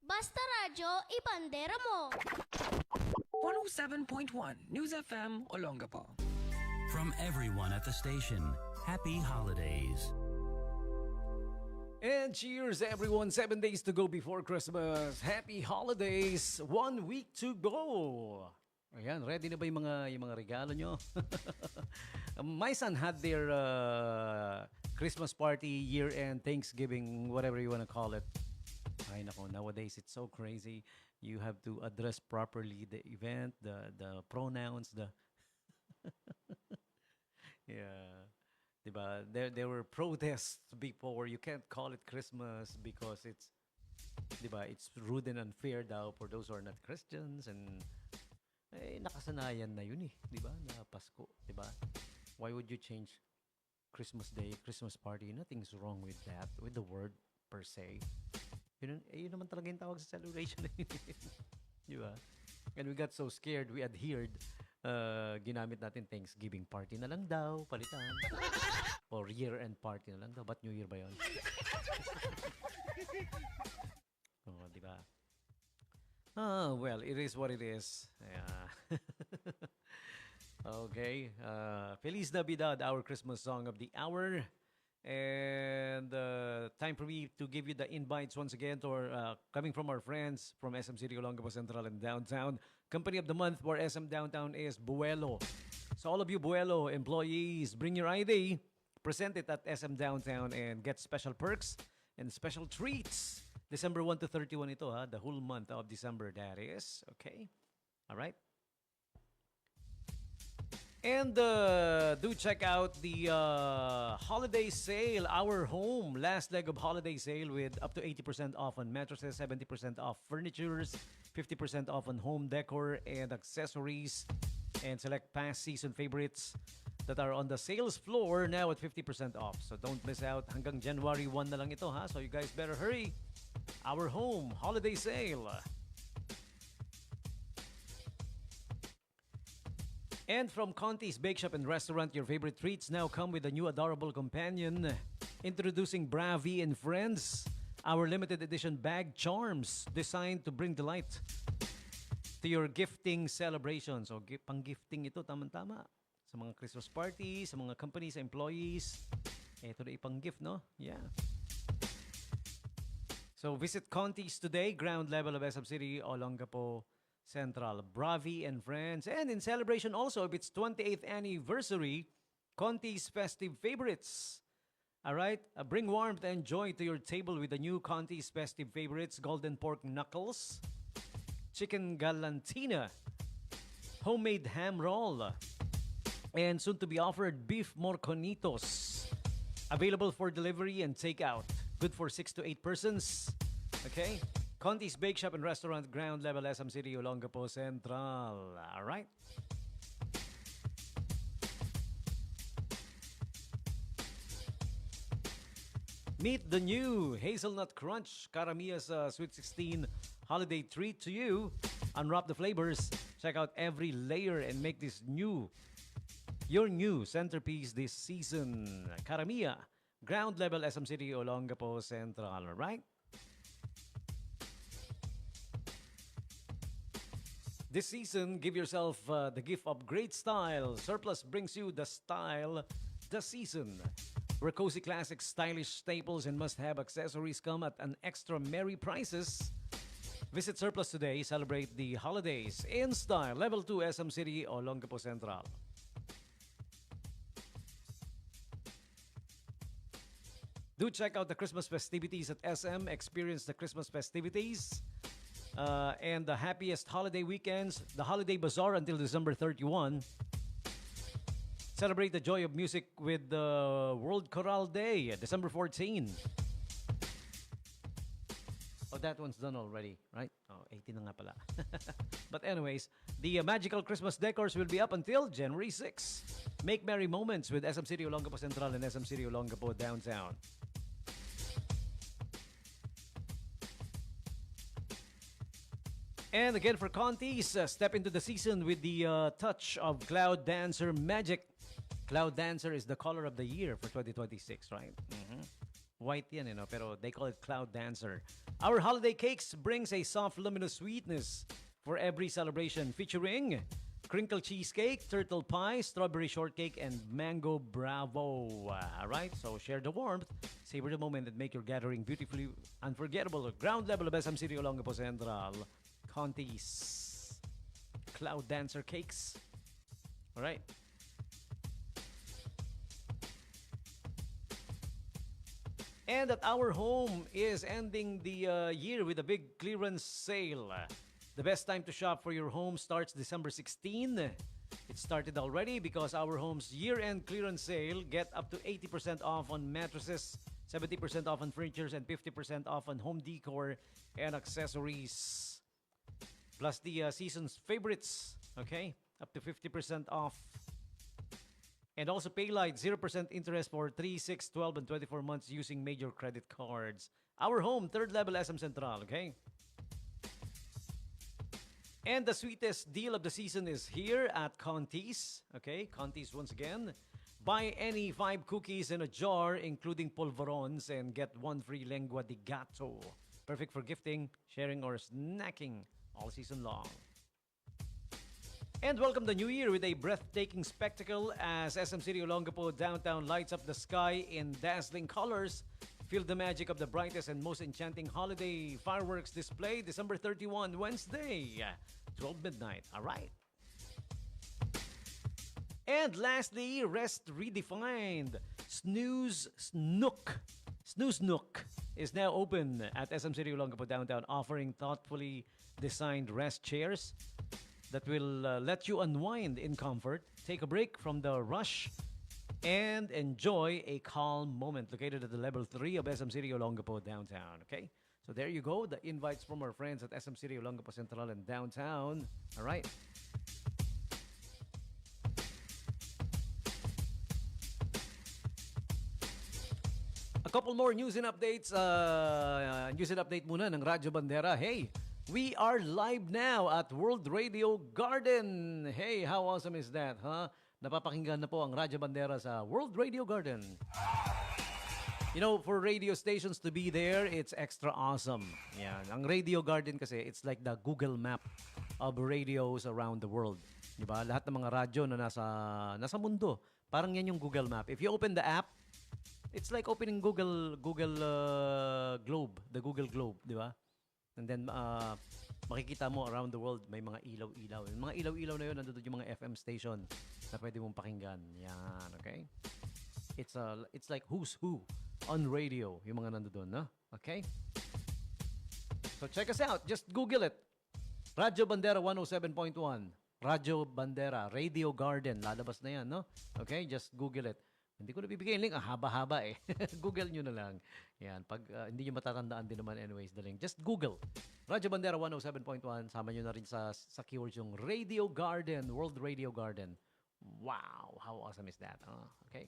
Basta Radyo, ibandera mo! 107.1 News FM Olongapo. From everyone at the station, happy holidays. And cheers everyone, 7 days to go before Christmas. Happy holidays, 1 week to go. Ayan, ready na ba yung mga regalo nyo? My son had their Christmas party, year-end, Thanksgiving, whatever you want to call it. Ay nako, nowadays it's so crazy. You have to address properly the event, the pronouns, the yeah. Diba? There were protests before. You can't call it Christmas because it's diba, it's rude and unfair daw for those who are not Christians, and nakasanayan na yun eh, diba? Na Pasko, diba? Why would you change Christmas Day, Christmas party? Nothing's wrong with that, with the word per se. Yun naman talaga yung tawag sa celebration. Diba? And we got so scared, we adhered. Ginamit natin Thanksgiving party na lang daw, palitan. Or year-end party na lang daw. Ba't New Year ba yun? Oh, diba? Well, it is what it is. Yeah. Okay. Feliz Navidad, our Christmas song of the hour. And time for me to give you the invites once again to our, coming from our friends from SM City, Olongapo Central and Downtown. Company of the month for SM Downtown is Buelo. So all of you Buelo employees, bring your ID, present it at SM Downtown and get special perks and special treats. December 1 to 31 ito ha, the whole month of December that is. Okay? All right? And do check out the holiday sale, Our Home. Last leg of holiday sale with up to 80% off on mattresses, 70% off furnitures, 50% off on home decor and accessories, and select past season favorites that are on the sales floor now at 50% off. So don't miss out. Hanggang January 1 na lang ito ha. So you guys better hurry. Our Home holiday sale. And from Conti's Bake Shop and Restaurant, your favorite treats now come with a new adorable companion. Introducing Bravi and Friends, our limited edition bag charms designed to bring delight to your gifting celebrations. So, pang-gifting ito, tama-tama. Sa mga Christmas parties, sa mga companies, employees. Ito na ipang-gift, no? Yeah. So, visit Conti's today, ground level of SM City, Olongapo Central, Bravi and Friends. And in celebration also of its 28th anniversary, Conti's festive favorites. All right? Bring warmth and joy to your table with the new Conti's festive favorites, golden pork knuckles, chicken galantina, homemade ham roll, and soon to be offered beef morconitos. Available for delivery and takeout. Good for 6 to 8 persons. Okay? Conti's Bake Shop and Restaurant, ground level, SM City, Olongapo Central. All right. Meet the new Hazelnut Crunch, Karamia's Sweet 16 holiday treat to you. Unwrap the flavors. Check out every layer and make this your new centerpiece this season. Karamia, ground level, SM City, Olongapo Central. All right. This season, give yourself the gift of great style. Surplus brings you the style, the season. Where cozy classics, stylish staples, and must-have accessories come at an extra merry prices. Visit Surplus today. Celebrate the holidays in style. Level 2, SM City, Olongapo Central. Do check out the Christmas festivities at SM. Experience the Christmas festivities. And the happiest holiday weekends, the Holiday Bazaar until December 31. Celebrate the joy of music with the World Choral Day, December 14. Oh, that one's done already, right? Oh, 18 na nga pala. But anyways, the magical Christmas decors will be up until January 6. Make merry moments with SM City Olongapo Central and SM City Olongapo Downtown. And again for Conti's, step into the season with the touch of Cloud Dancer magic. Cloud Dancer is the color of the year for 2026, right? Mm-hmm. White yan, pero they call it Cloud Dancer. Our holiday cakes brings a soft, luminous sweetness for every celebration, featuring crinkle cheesecake, turtle pie, strawberry shortcake, and mango bravo. All right, so share the warmth, savor the moment, and make your gathering beautifully unforgettable. Ground level of SM City Olongapo Central, Conti's Cloud Dancer cakes. All right. And at our home is ending the year with a big clearance sale. The best time to shop for your home starts December 16. It started already because our home's year-end clearance sale get up to 80% off on mattresses, 70% off on furniture, and 50% off on home decor and accessories. Plus the season's favorites, okay? Up to 50% off. And also Paylight, 0% interest for 3, 6, 12, and 24 months using major credit cards. Our home, third level SM Central, okay? And the sweetest deal of the season is here at Conti's, okay? Conti's once again. Buy any 5 cookies in a jar, including polvorons, and get 1 free lengua di gato. Perfect for gifting, sharing, or snacking all season long. And welcome the new year with a breathtaking spectacle as SM City Olongapo downtown lights up the sky in dazzling colors. Feel the magic of the brightest and most enchanting holiday fireworks display December 31, Wednesday, 12 midnight. All right. And lastly, Rest Redefined. Snooze Nook is now open at SM City Olongapo downtown, offering thoughtfully designed rest chairs that will let you unwind in comfort, take a break from the rush, and enjoy a calm moment. Located at the level 3 of SM City Olongapo downtown. Okay? So there you go. The invites from our friends at SM City Olongapo Central and downtown. All right. A couple more news and updates. News and update muna ng Radyo Bandera. Hey! We are live now at World Radio Garden. Hey, how awesome is that, huh? Napapakinggan na po ang Radyo Bandera sa World Radio Garden. You know, for radio stations to be there, it's extra awesome. Yan. Ang Radio Garden kasi, it's like the Google Map of radios around the world. Diba? Lahat ng mga radyo na nasa mundo. Parang yan yung Google Map. If you open the app, it's like opening Google Globe, the Google Globe, di ba? And then, makikita mo around the world, may mga ilaw-ilaw. Yung mga ilaw-ilaw na yun, nandun yung mga FM station na pwede mong pakinggan. Yan, okay? It's like who's who on radio, yung mga nandun, no? Okay? So, check us out. Just Google it. Radyo Bandera 107.1. Radyo Bandera, Radio Garden. Lalabas na yan, no? Okay? Just Google it. Hindi ko na bibigay yung link. Haba-haba eh. Google nyo na lang. Yan. Pag hindi nyo matatandaan din naman anyways the link. Just Google. Radyo Bandera 107.1. Sama nyo na rin sa keywords yung Radio Garden. World Radio Garden. Wow. How awesome is that? Okay.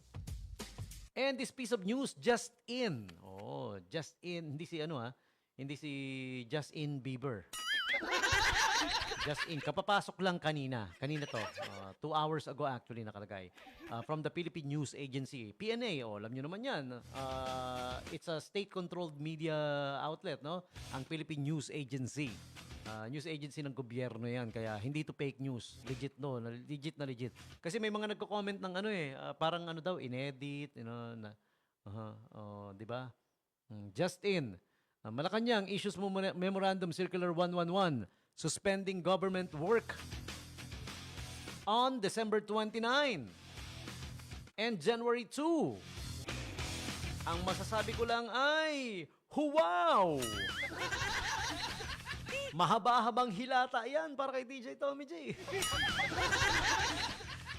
And this piece of news, just in. Oh, just in. Hindi si Hindi si Justin Bieber. Just in. Kapapasok lang kanina. Kanina to. 2 hours ago actually nakalagay. From the Philippine News Agency. PNA, alam nyo naman yan. It's a state-controlled media outlet, no? Ang Philippine News Agency. News agency ng gobyerno yan. Kaya hindi to fake news. Legit no. Legit na legit. Kasi may mga nagko-comment ng parang daw, inedit, di ba? Just in. Malacanang issues Memorandum Circular 111 suspending government work on December 29 and January 2. Ang masasabi ko lang ay, wow! Mahaba-habang hilata yan para kay DJ Tommy J.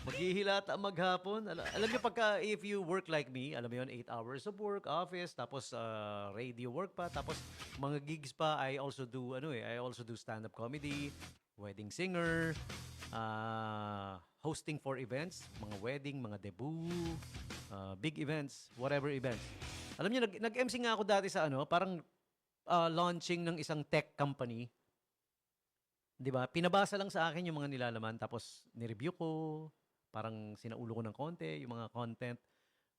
Maghihilata maghapon. Alam niyo pagka if you work like me, alam mo yun, 8 hours of work, office, tapos radio work pa, tapos mga gigs pa. I also do stand-up comedy, wedding singer, hosting for events, mga wedding, mga debut, big events, whatever events. Alam niyo, nag-MC nga ako dati sa parang launching ng isang tech company. 'Di ba? Pinabasa lang sa akin yung mga nilalaman tapos ni-review ko, parang sinaulo ko ng konti yung mga content.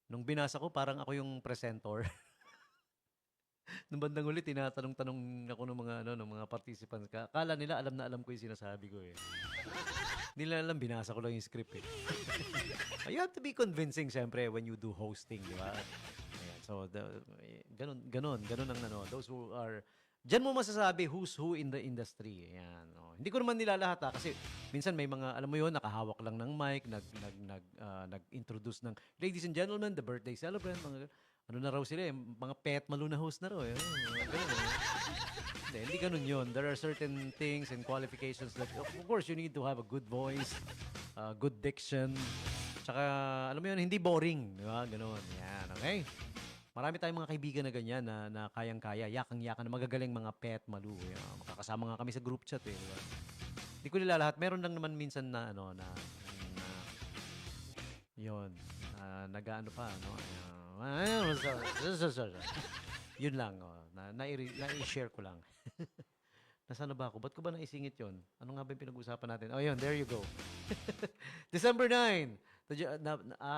Nung binasa ko, parang ako yung presenter. Nung bandang huli, tinatanong-tanong ako ng mga, ng mga participants. Akala nila alam na alam ko yung sinasabi ko eh. Hindi nila alam, binasa ko lang yung script eh. You have to be convincing, syempre, when you do hosting, di ba? Ayan, so, ganun ang those who are, diyan mo masasabi who's who in the industry. Ayan, oh. Hindi ko naman nilalahat kasi minsan may mga, alam mo yun, nakahawak lang ng mic, nag-introduce ng, ladies and gentlemen, the birthday celebrant, mga, ano na raw sila eh, mga pet malu na host na raw eh. Ganun, eh. Hindi ganun yun. There are certain things and qualifications that, of course, you need to have a good voice, good diction, tsaka, alam mo yun, hindi boring. Di ba? Ganun. Yan, okay? Marami tayong mga kaibigan na ganyan na kayang-kaya, yakang-yakan na magagaling mga pet malu. Yan. Makakasama nga kami sa group chat eh. Di ba? Hindi ko nila lahat. Meron lang naman minsan na, yun, nag-ano pa, yun lang, na-share ko lang. Nasaan na ba ako? Ba't ko ba naisingit yun? Ano nga ba yung pinag-usapan natin? Oh, yun, there you go. December 9.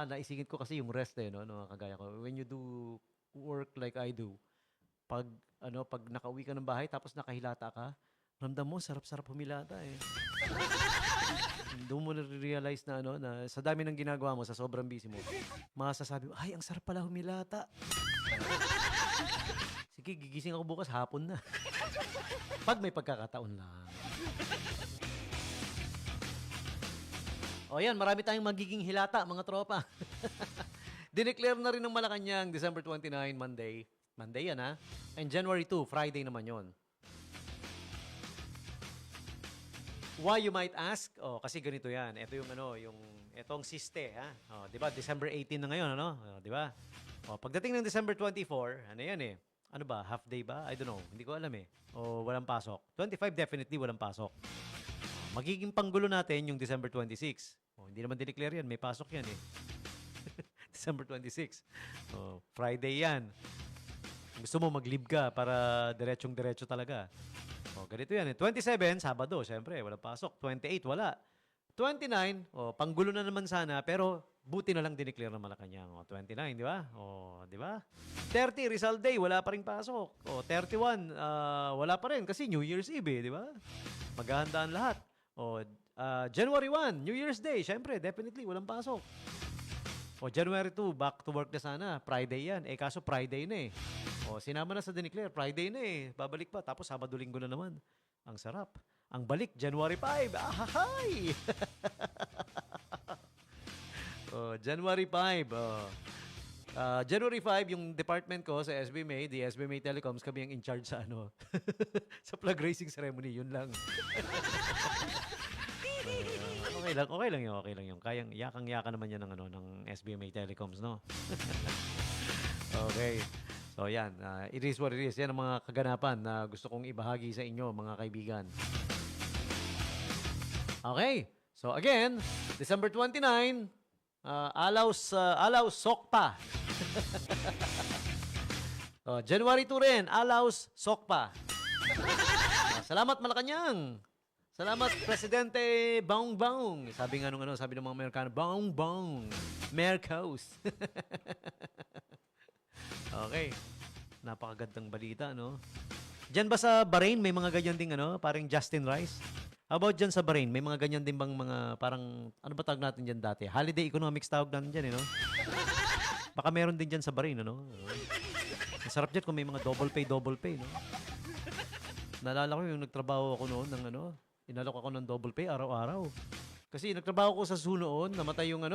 Naisingit ko kasi yung rest eh, no, kagaya ko. When you do work like I do, pag nakauwi ka ng bahay tapos nakahilata ka, ramdam mo, sarap-sarap humilata eh. Doon mo na-realize na na sa dami ng ginagawa mo, sa sobrang busy mo, masasabi mo, ay, ang sarap pala humilata. Sige, gigising ako bukas, hapon na. Pag may pagkakataon lang. O yan, marami tayong magiging hilata, mga tropa. Dineclare na rin ng Malacanang, December 29, Monday. Monday yan ha. And January 2, Friday naman yon. Why you might ask? Oh, kasi ganito 'yan. Ito yung etong siste, ha. Oh, 'di ba? December 18 na ngayon, ano? Oh, 'di ba? Oh, pagdating ng December 24, ano 'yan eh? Ano ba? Half day ba? I don't know. Hindi ko alam eh. O walang pasok. 25 definitely walang pasok. Magiging panggulo natin yung December 26. Oh, hindi naman dineclare 'yan, may pasok 'yan eh. December 26. Oh, Friday 'yan. Gusto mo mag-leave ka para diretsong-diretso talaga. O, ganito yan eh. 27, Sabado, syempre, walang pasok. 28, wala. 29, panggulo na naman sana, pero buti na lang dineclare ng Malacanang. O, 29, di ba? O, di ba? 30, Rizal Day, wala pa rin pasok. O, 31, wala pa rin kasi New Year's Eve, di ba? Maghahandaan lahat. O, January 1, New Year's Day, syempre, definitely, walang pasok. O, January 2, back to work na sana. Friday yan. Kaso Friday na eh. O, sinama na sa dineclare. Friday na eh. Babalik pa. Tapos Sabado-Linggo na naman. Ang sarap. Ang balik, January 5. Ahahay! O, January 5. January 5, yung department ko sa SBMA, the SBMA Telecoms, kami ang in charge sa sa flag raising ceremony. Yun lang. Okay lang yun. Kayang yakang-yaka naman yan ng SBMA Telecoms, no? Okay. So, yan. It is what it is. Yan ang mga kaganapan na gusto kong ibahagi sa inyo, mga kaibigan. Okay. So, again, December 29, Alaus Sokpa. January 2 rin, Alaus Sokpa. Salamat, Malacanang. Salamat, Presidente Baong Baong. Sabi nga sabi ng mga Amerikano, Baong Baong. Mercos. Okay. Napakagandang balita, no? Diyan ba sa Bahrain, may mga ganyan ding, parang Justin Rice? How about dyan sa Bahrain? May mga ganyan din bang mga, parang, ano ba tawag natin dyan dati? Holiday economics tawag natin dyan, Baka meron din dyan sa Bahrain, Masarap dyan kung may mga double pay, no? Naalala ko yung nagtrabaho ako noon ng, inalok ako ng double pay araw-araw. Kasi nagtrabaho ko sa zoo noon, namatay yung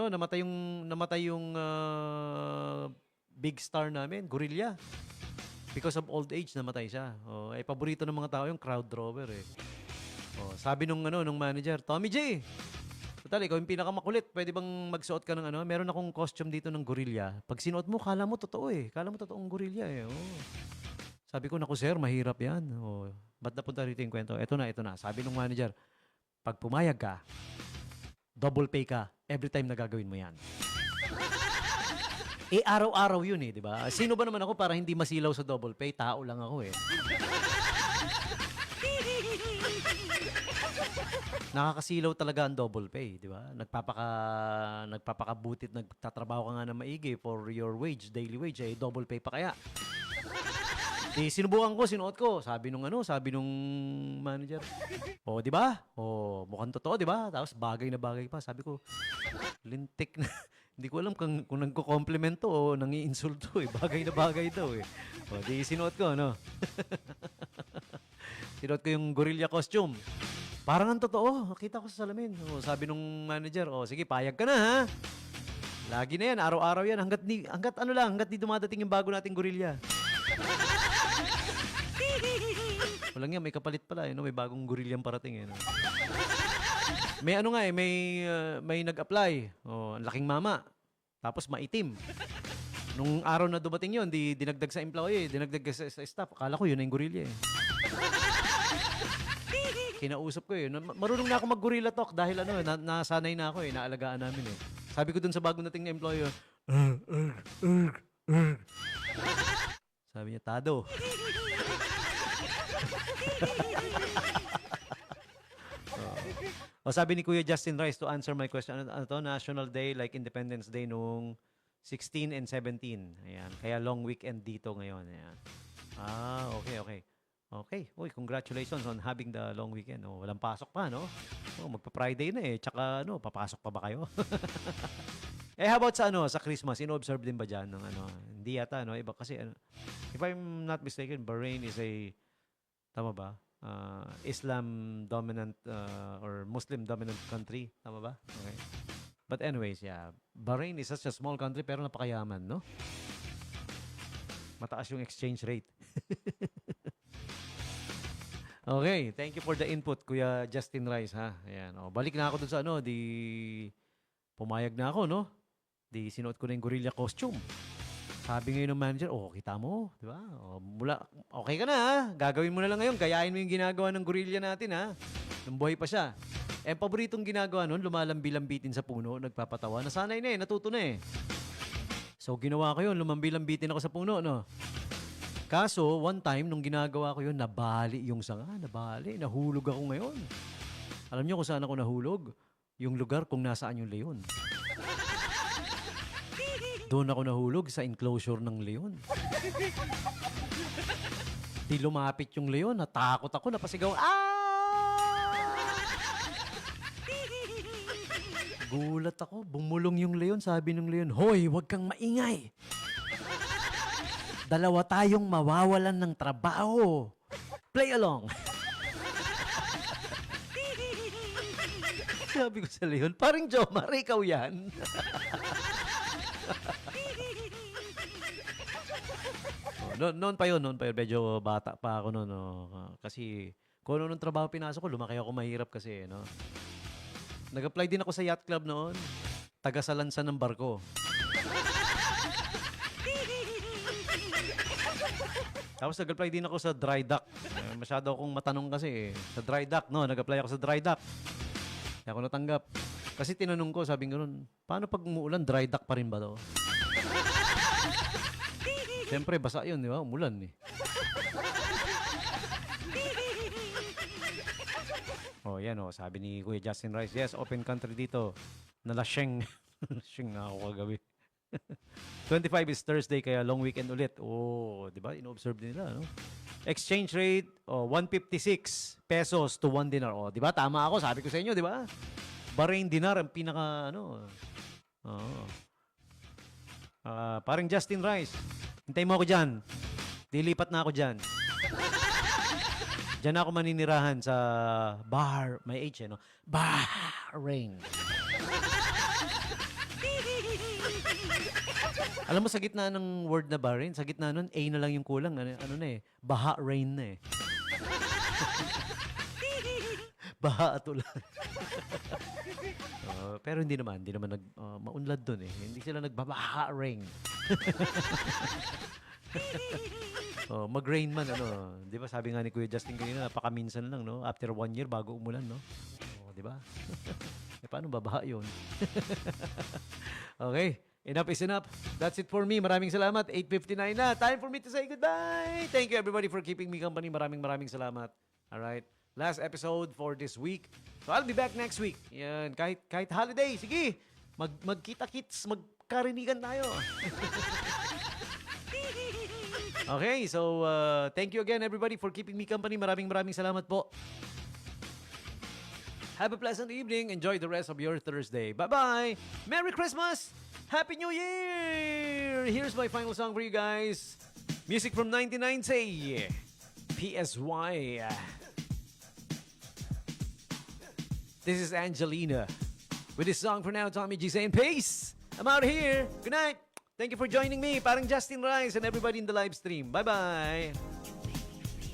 big star namin, gorilla. Because of old age, namatay siya. Paborito ng mga tao yung crowd drawer eh. Sabi nung manager, Tommy J, total, ikaw yung pinakamakulit. Pwede bang magsuot ka ng meron akong costume dito ng gorilla. Pag sinuot mo, kala mo totoo eh. Kala mo totoong gorilla eh. Sabi ko, naku sir, mahirap yan. Ba't napunta rito yung kwento? Ito na. Sabi nung manager, pag pumayag ka, double pay ka every time na gagawin mo yan. Araw-araw yun di ba? Sino ba naman ako para hindi masilaw sa double pay? Tao lang ako eh. Nakakasilaw talaga ang double pay, di ba? Nagpapakabutit, nagtatrabaho ka nga na maigi for your wage, daily wage, double pay pa kaya. Di sinubukan ko, sinuot ko. Sabi nung manager. Oh, di ba? Oh, mukhang totoo, di ba? Tapos bagay na bagay pa. Sabi ko, lintik na. Hindi ko alam kung nagko-compliment to o nangi-insulto eh. Bagay na bagay daw eh. O, di sinuot ko, no? Sinuot ko yung gorilla costume. Parang ang totoo. Nakita ko sa salamin. O, sabi nung manager, sige, payag ka na, ha? Lagi na yan, araw-araw yan. Hanggat di dumadating yung bago nating gorilla. Walang yan, may kapalit pala, no? May bagong gorilyang parating, eh. No? May may nag-apply. Oh, ang laking mama. Tapos maitim. Nung araw na dumating yun, dinagdag sa employee, dinagdag sa staff. Akala ko yun na yung gorilla, eh. Kinausap ko, eh. Marunong na ako mag-gorilla talk dahil nasanay na ako, eh. Naalagaan namin, eh. Sabi ko dun sa bagong nating na employee, sabi niya, Tado. Sabi ni Kuya Justin Rice to answer my question, ano to, National Day like Independence Day nung 16 and 17. Ayan. Kaya long weekend dito ngayon. Ayan. Okay. Okay. Uy, congratulations on having the long weekend. Oh, walang pasok pa, no? Oh, magpa-Friday na eh. Tsaka, papasok pa ba kayo? How about sa Christmas? Ino-observe din ba dyan ng Hindi yata, no? Iba kasi, if I'm not mistaken, Bahrain is tama ba? Islam dominant or Muslim dominant country. Tama ba? Okay. But anyways, yeah. Bahrain is such a small country pero napakayaman, no? Mataas yung exchange rate. Okay. Thank you for the input, Kuya Justin Rice, ha? Ayan. Balik na ako dun sa pumayag na ako, no? Sinuot ko na yung gorilla costume. Sabi ngayon ng manager, kita mo, di ba? Okay ka na, ha? Gagawin mo na lang ngayon. Gayahin mo yung ginagawa ng gorilla natin, ha? Nung buhay pa siya. Paboritong ginagawa nun, lumalambi-lambitin sa puno, nagpapatawa. Nasanay na natuto na eh. So, ginawa ko yun, lumambi-lambitin ako sa puno, no? Kaso, one time, nung ginagawa ko yun, nabali yung sanga. Nahulog ako ngayon. Alam niyo kung saan ako nahulog? Yung lugar kung nasaan yung leon. Doon ako nahulog sa enclosure ng leon. Di lumapit yung leon. Natakot ako. Napasigaw. Gulat ako. Bumulong yung leon. Sabi ng leon, Hoy, huwag kang maingay. Dalawa tayong mawawalan ng trabaho. Play along. Sabi ko sa leon, paring Jomar, ikaw yan. Noon pa yun. Medyo bata pa ako noon. Kasi kung ano nung trabaho pinasok ko, lumaki ako mahirap kasi. No? Nag-apply din ako sa yacht club noon. Taga-salansan ng barko. Tapos nag-apply din ako sa dry dock. Masyado akong matanong kasi. Sa dry dock, no? Nag-apply ako sa dry dock. Kaya ako natanggap. Kasi tinanong ko, sabi nga nun, paano pag umuulan, dry dock pa rin ba to? Siyempre, basa yun, di ba? Umulan eh. Yan sabi ni Kuya Justin Rice, yes, open country dito. Nalaseng. Nalaseng na ako kagabi. 25 is Thursday, kaya long weekend ulit. Di ba? Ino-observe din nila, no? Exchange rate, 156 pesos to 1 dinar. Di ba? Tama ako, sabi ko sa inyo, di ba? Bahrain dinar ang pinaka, parang Justin Rice. Hintay mo ako dyan. Dilipat na ako dyan. Dyan ako maninirahan sa may H, no? Bahrain. Alam mo, sa gitna ng word na Bahrain, sa gitna nun, A na lang yung kulang. Bahrain na eh. Baha at ulan. Pero hindi naman maunlad doon eh. Hindi sila nagbabaha-rain. Mag-rain man, di ba sabi nga ni Kuya Justin kanina, napakaminsan lang, no? After 1 year bago umulan, no? Di ba? Paano babaha yun? Okay, enough is enough. That's it for me. Maraming salamat. 8:59 na. Time for me to say goodbye. Thank you everybody for keeping me company. Maraming salamat. Alright. Last episode for this week. So I'll be back next week. Yan, kahit holiday, sige. Magkita-kits, magkarinigan tayo. Okay, so thank you again everybody for keeping me company. Maraming salamat po. Have a pleasant evening. Enjoy the rest of your Thursday. Bye-bye. Merry Christmas. Happy New Year. Here's my final song for you guys. Music from 99 say PSY. This is Angelina. With this song for now, Tommy G saying peace. I'm out of here. Good night. Thank you for joining me. Parang Justin Rice and everybody in the live stream. Bye-bye.